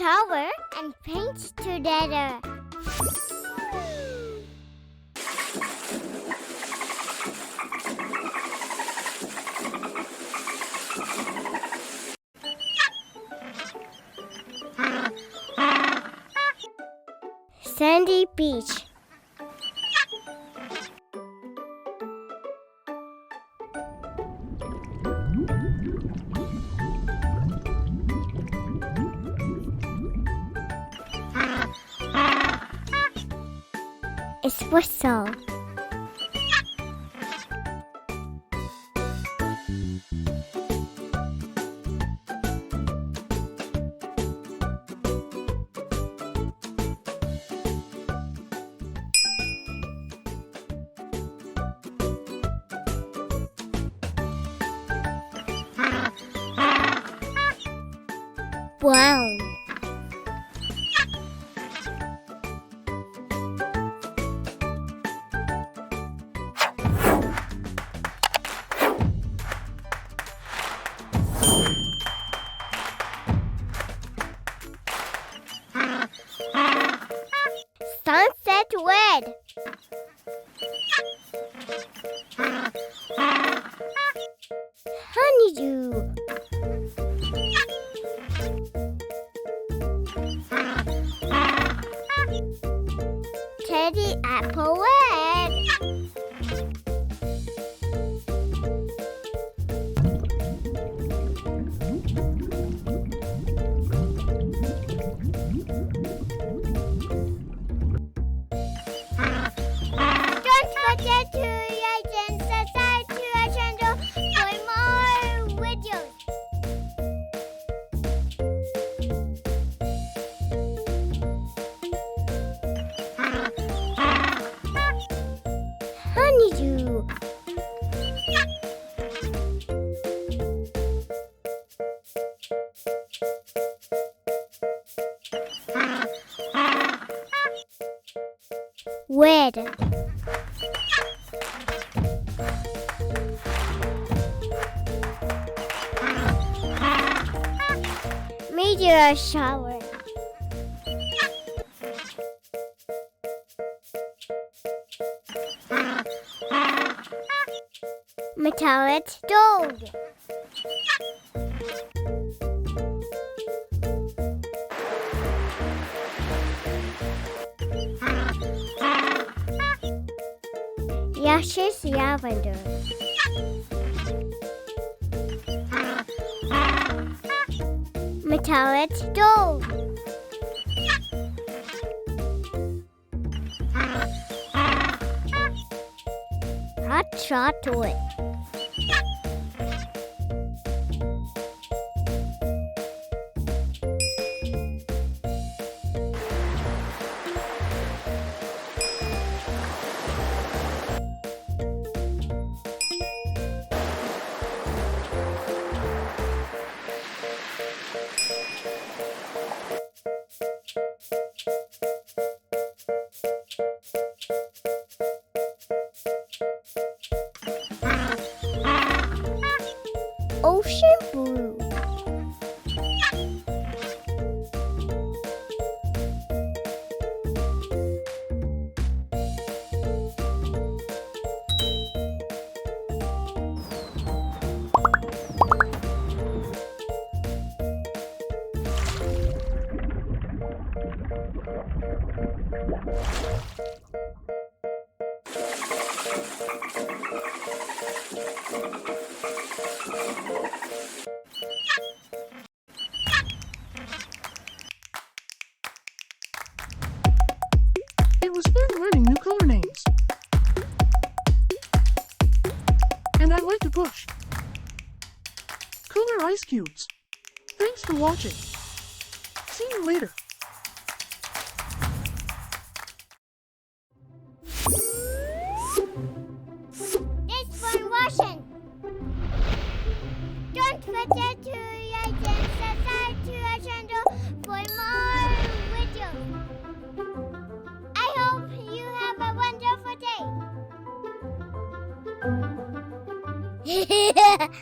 tower and paint together. Sandy beach. It's whistle. Brown. Sunset red. Honeydew. Teddy apple red. Don't forget to like and subscribe to our channel for more videos. Honeydew. Red. Meteor shower. Metallic dog. Yashi's lavender. Metallic dog. Hot chocolate. Ocean blue. It was fun learning new color names. And I like to push. Color ice cubes. Thanks for watching. See you later. Thanks for watching. Don't forget to like and subscribe to our channel for more videos. I hope you have a wonderful day.